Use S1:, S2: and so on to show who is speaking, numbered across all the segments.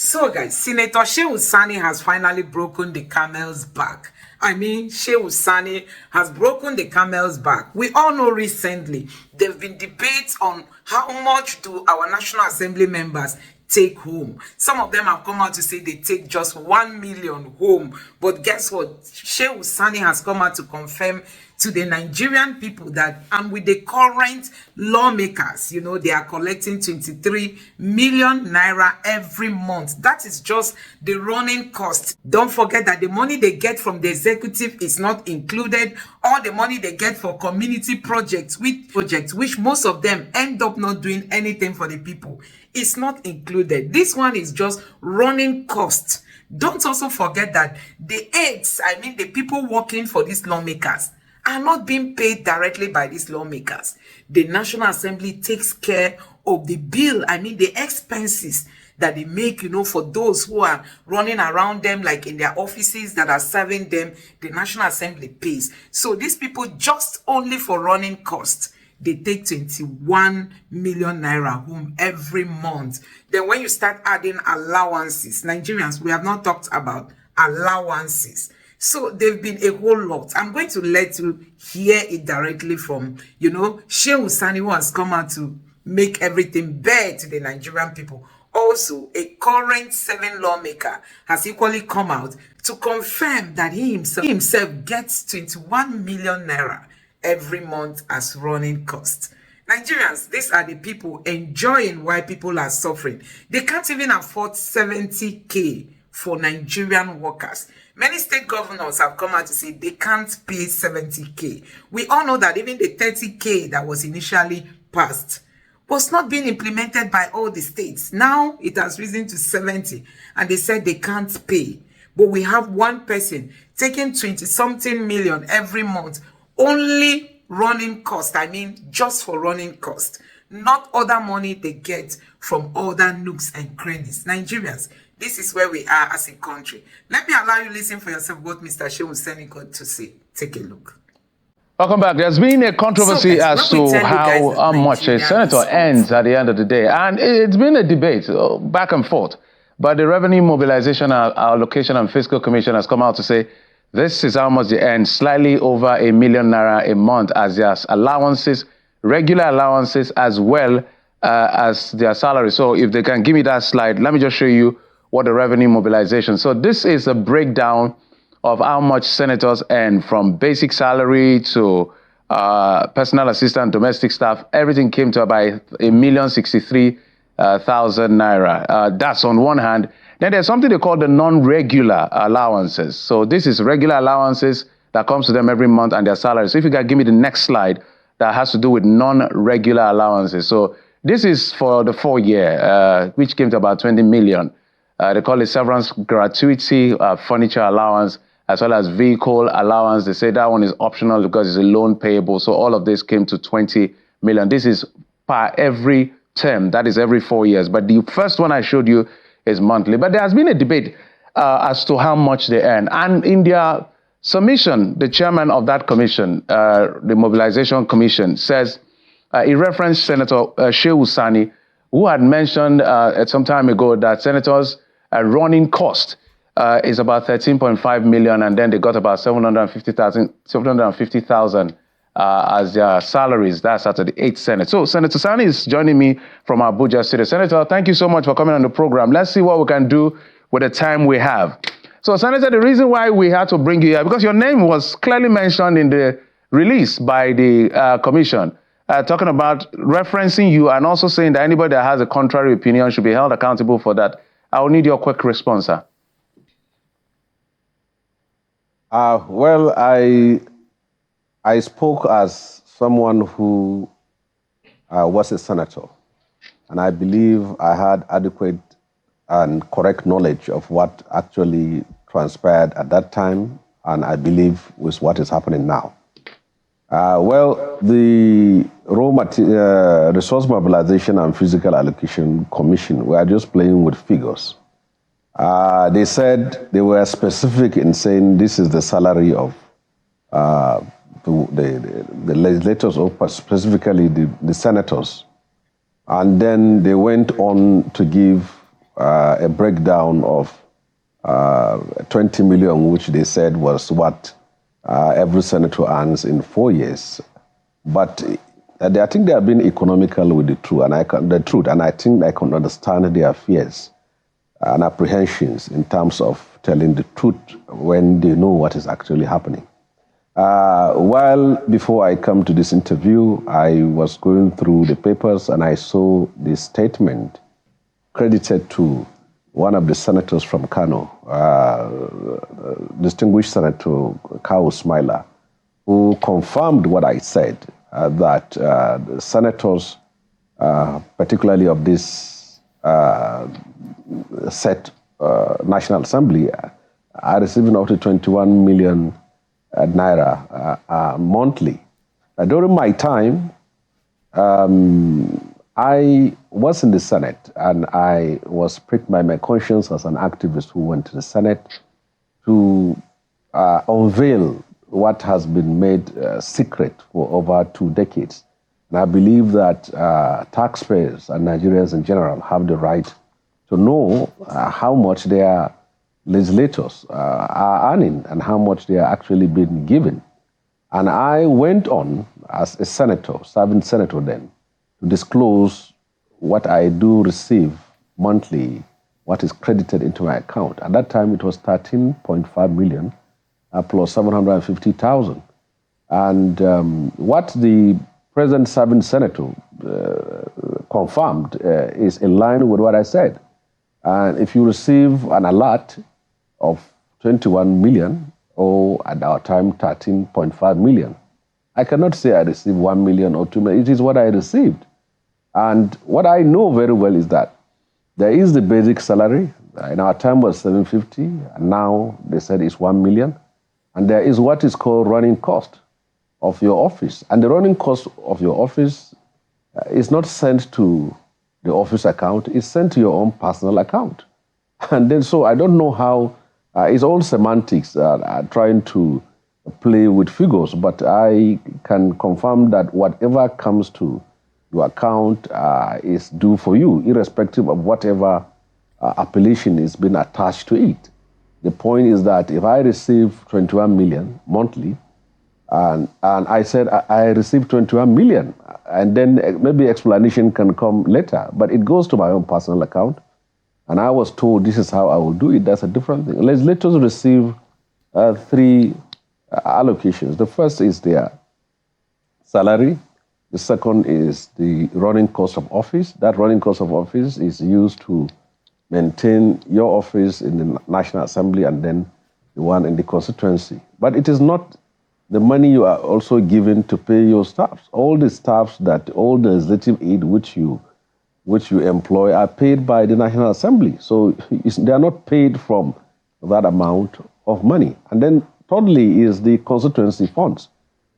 S1: So guys, Senator Shehu Sani has finally broken the camel's back. I mean, Shehu Sani has broken the camel's back. We all know recently there have been debates on how much do our National Assembly members take home. Some of them have come out to say they take just 1 million home. But guess what? Shehu Sani has come out to confirm to the Nigerian people that with the current lawmakers, they are collecting 23 million naira every month. That is just the running cost. Don't forget that the money they get from the executive is not included. All the money they get for community projects, which most of them end up not doing anything for the people, is not included. This one is just running cost. Don't also forget that the aides, the people working for these lawmakers, are not being paid directly by these lawmakers. The National Assembly takes care of the bill, the expenses that they make, for those who are running around them, like in their offices that are serving them, the National Assembly pays. So these people, just only for running costs, they take 21 million naira home every month. Then when you start adding allowances, Nigerians, we have not talked about allowances. So they've been a whole lot. I'm going to let you hear it directly from, Shehu Sani, who has come out to make everything better to the Nigerian people. Also, a current 7 lawmaker has equally come out to confirm that he himself gets 21 million naira every month as running costs. Nigerians, these are the people enjoying while people are suffering. They can't even afford 70K for Nigerian workers. Many state governors have come out to say they can't pay 70K. We all know that even the 30K that was initially passed was not being implemented by all the states. Now it has risen to 70, and they said they can't pay. But we have one person taking 20-something million every month, only running cost, just for running cost, not other money they get from other nooks and crannies. Nigerians, this is where we are as a country. Let me allow you to listen for yourself what Mr. Shehu Sani got to say. Take a look.
S2: Welcome back. There's been a controversy as to how much a senator earns at the end of the day. And it's been a debate back and forth. But the Revenue Mobilization, Allocation and Fiscal Commission has come out to say this is how much they earn, slightly over ₦1 million a month as their allowances, regular allowances, as well as their salary. So if they can give me that slide, let me just show you what the revenue mobilization. So this is a breakdown of how much senators earn, from basic salary to personal assistant, domestic staff. Everything came to about 1,063,000 naira. That's on one hand. Then there's something they call the non-regular allowances. So this is regular allowances that comes to them every month and their salary. So if you can give me the next slide, that has to do with non-regular allowances. So this is for the 4-year, which came to about 20 million. They call it severance gratuity, furniture allowance, as well as vehicle allowance. They say that one is optional because it's a loan payable. So all of this came to 20 million. This is per every term. That is every 4 years. But the first one I showed you is monthly. But there has been a debate as to how much they earn. And in their submission, the chairman of that commission, the Mobilization Commission, says, he referenced Senator Shehu Sani, who had mentioned some time ago that senators' running cost is about 13.5 million, and then they got about 750,000 as their salaries. That's after the 8th Senate. So Senator Sani is joining me from Abuja City. Senator, thank you so much for coming on the program. Let's see what we can do with the time we have. So, Senator, the reason why we had to bring you here, because your name was clearly mentioned in the release by the commission, talking about referencing you and also saying that anybody that has a contrary opinion should be held accountable for that. I will need your quick response, sir.
S3: Well, I spoke as someone who was a senator, and I believe I had adequate and correct knowledge of what actually transpired at that time, and I believe with what is happening now. Well, the Resource Mobilization and Physical Allocation Commission were just playing with figures. They said they were specific in saying this is the salary of the legislators, or specifically the senators. And then they went on to give a breakdown of 20 million, which they said was what every senator earns in 4 years. But I think they have been economical with the truth, and I think I can understand their fears and apprehensions in terms of telling the truth when they know what is actually happening. While before I come to this interview, I was going through the papers and I saw this statement credited to one of the senators from Kano, distinguished Senator Kawu Smiler, who confirmed what I said, that the senators, particularly of this National Assembly, are receiving up to 21 million naira monthly. During my time, I was in the Senate, and I was pricked by my conscience as an activist who went to the Senate to unveil what has been made secret for over 2 decades. And I believe that taxpayers and Nigerians in general have the right to know how much their legislators are earning and how much they are actually being given. And I went on as a senator, serving senator then, to disclose what I do receive monthly, what is credited into my account. At that time, it was 13.5 million plus 750,000. And what the present serving senator confirmed is in line with what I said. And if you receive an alert of 21 million, or at our time 13.5 million, I cannot say I received 1 million or 2 million. It is what I received. And what I know very well is that there is the basic salary. In our time was 750, and now they said it's 1 million. And there is what is called running cost of your office. And the running cost of your office is not sent to the office account, it's sent to your own personal account. And then so I don't know how, it's all semantics, trying to play with figures, but I can confirm that whatever comes to your account is due for you, irrespective of whatever appellation is being attached to it. The point is that if I receive 21 million monthly, and I said I received 21 million, and then maybe explanation can come later, but it goes to my own personal account, and I was told this is how I will do it. That's a different thing. Legislators receive 3 allocations. The first is their salary. The second is the running cost of office. That running cost of office is used to maintain your office in the National Assembly and then the one in the constituency. But it is not the money you are also given to pay your staffs. All the staffs all the legislative aid which you employ are paid by the National Assembly. So they are not paid from that amount of money. And then thirdly is the constituency funds,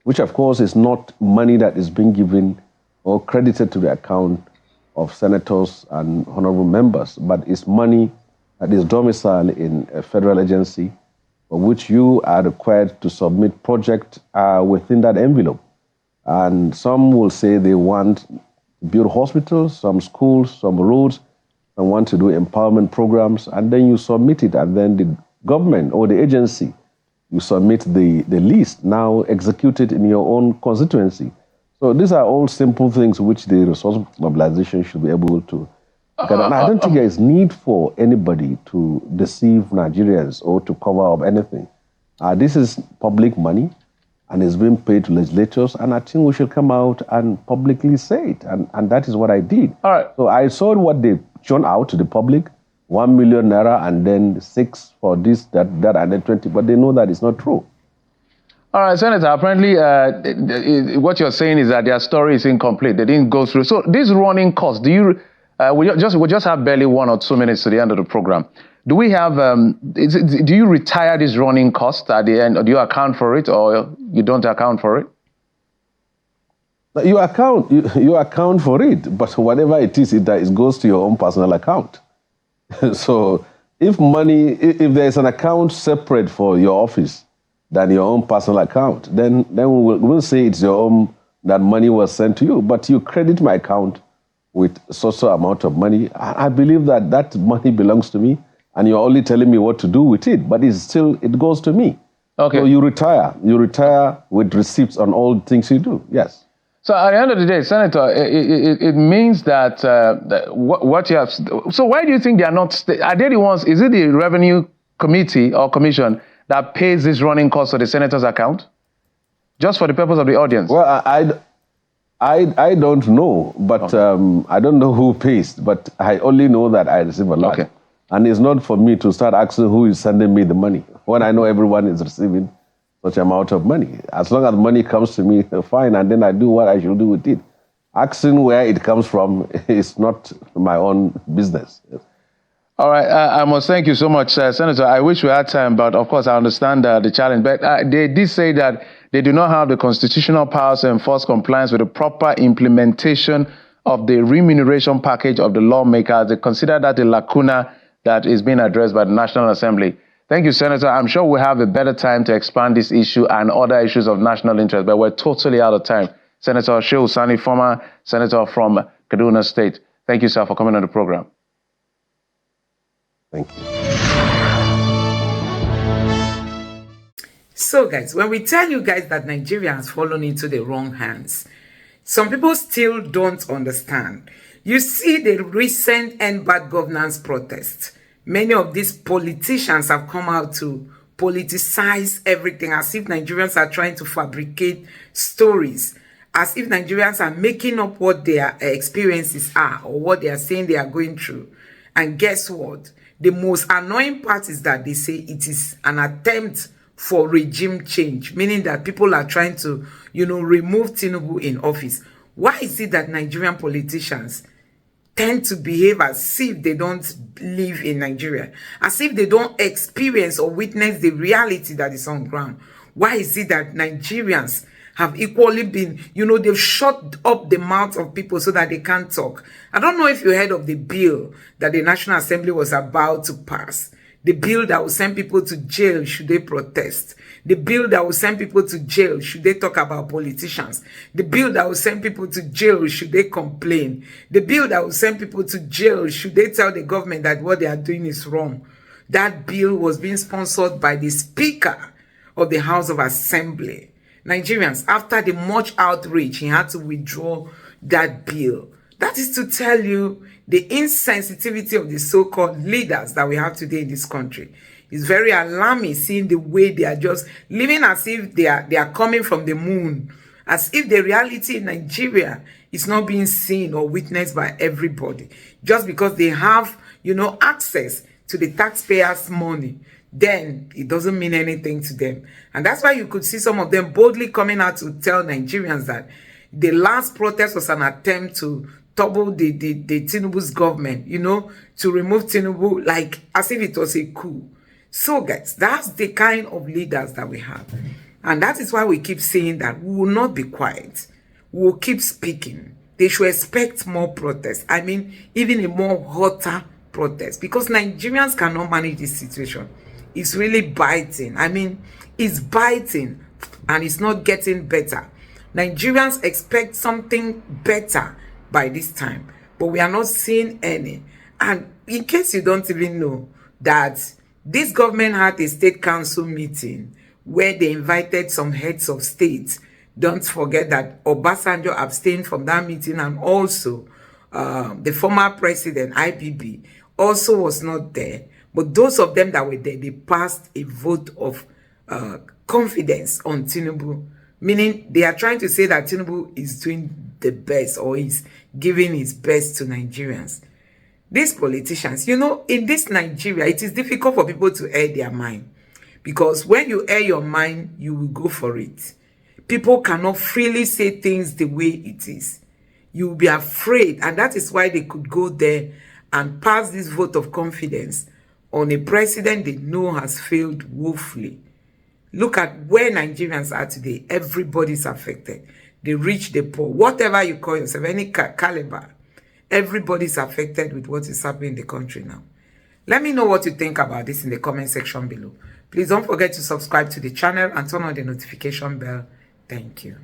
S3: which of course is not money that is being given or credited to the account of senators and honorable members, but it's money that is domiciled in a federal agency for which you are required to submit projects within that envelope. And some will say they want to build hospitals, some schools, some roads, and want to do empowerment programs, and then you submit it, and then the government or the agency, you submit the list, now executed in your own constituency. So these are all simple things which the resource mobilization should be able to get. And I don't think there is need for anybody to deceive Nigerians or to cover up anything. This is public money, and it's being paid to legislators, and I think we should come out and publicly say it, and that is what I did.
S2: All right.
S3: So I saw what they shone out to the public, 1 million naira, and then 6 for this, that, and then 20, but they know that it's not true.
S2: All right, Senator, apparently what you're saying is that their story is incomplete. They didn't go through. So this running cost, we just have barely 1 or 2 minutes to the end of the program. Do we have, do you retire this running cost at the end, or do you account for it, or you don't account for it?
S3: You account for it, but whatever it is, it goes to your own personal account. So if there's an account separate for your office than your own personal account, then we'll say it's your own, that money was sent to you, but you credit my account with so amount of money, I believe that that money belongs to me, and you're only telling me what to do with it, but it goes to me.
S2: Okay.
S3: So you retire with receipts on all things you do, yes.
S2: So at the end of the day, Senator, it means that, what you have. So why do you think they are not? Are they the ones? Is it the Revenue Committee or Commission that pays this running cost for the senator's account? Just for the purpose of the audience.
S3: Well, I don't know, but I don't know who pays. But I only know that I receive a lot, and it's not for me to start asking who is sending me the money when I know everyone is receiving such amount of money. As long as money comes to me, fine, and then I do what I should do with it. Asking where it comes from is not my own business.
S2: All right, I must thank you so much, Senator. I wish we had time, but of course I understand the challenge. But they did say that they do not have the constitutional powers to enforce compliance with the proper implementation of the remuneration package of the lawmakers. They consider that a lacuna that is being addressed by the National Assembly. Thank you, Senator. I'm sure we'll have a better time to expand this issue and other issues of national interest, but we're totally out of time. Senator Shehu Sani, former senator from Kaduna State. Thank you, sir, for coming on the program.
S3: Thank you.
S1: So, guys, when we tell you guys that Nigeria has fallen into the wrong hands, some people still don't understand. You see the recent End Bad Governance protests. Many of these politicians have come out to politicize everything as if Nigerians are trying to fabricate stories, as if Nigerians are making up what their experiences are or what they are saying they are going through. And guess what? The most annoying part is that they say it is an attempt for regime change, meaning that people are trying to, remove Tinubu in office. Why is it that Nigerian politicians tend to behave as if they don't live in Nigeria, as if they don't experience or witness the reality that is on ground? Why is it that Nigerians have equally been, they've shut up the mouth of people so that they can't talk? I don't know if you heard of the bill that the National Assembly was about to pass. The bill that will send people to jail should they protest. The bill that will send people to jail should they talk about politicians. The bill that will send people to jail should they complain. The bill that will send people to jail should they tell the government that what they are doing is wrong. That bill was being sponsored by the Speaker of the House of Assembly. Nigerians, after the much outrage, he had to withdraw that bill. That is to tell you the insensitivity of the so-called leaders that we have today in this country. It's very alarming seeing the way they are just living as if they are coming from the moon, as if the reality in Nigeria is not being seen or witnessed by everybody. Just because they have, access to the taxpayers' money, then it doesn't mean anything to them. And that's why you could see some of them boldly coming out to tell Nigerians that the last protest was an attempt to topple the Tinubu's government, to remove Tinubu, like as if it was a coup. So guys, that's the kind of leaders that we have. And that is why we keep saying that we will not be quiet. We will keep speaking. They should expect more protests. I mean, even a more hotter protest, because Nigerians cannot manage this situation. It's really biting. I mean, it's biting and it's not getting better. Nigerians expect something better by this time, but we are not seeing any. And in case you don't even know, that this government had a state council meeting where they invited some heads of state. Don't forget that Obasanjo abstained from that meeting, and also the former president, IBB, also was not there. But those of them that were there, they passed a vote of confidence on Tinubu, meaning they are trying to say that Tinubu is doing the best or is giving his best to Nigerians. These politicians, in this Nigeria, it is difficult for people to air their mind, because when you air your mind, you will go for it. People cannot freely say things the way it is. You will be afraid, and that is why they could go there and pass this vote of confidence on a president they know has failed woefully. Look at where Nigerians are today. Everybody's affected. The rich, the poor, whatever you call yourself, any caliber, everybody's affected with what is happening in the country now. Let me know what you think about this in the comment section below. Please don't forget to subscribe to the channel and turn on the notification bell. Thank you.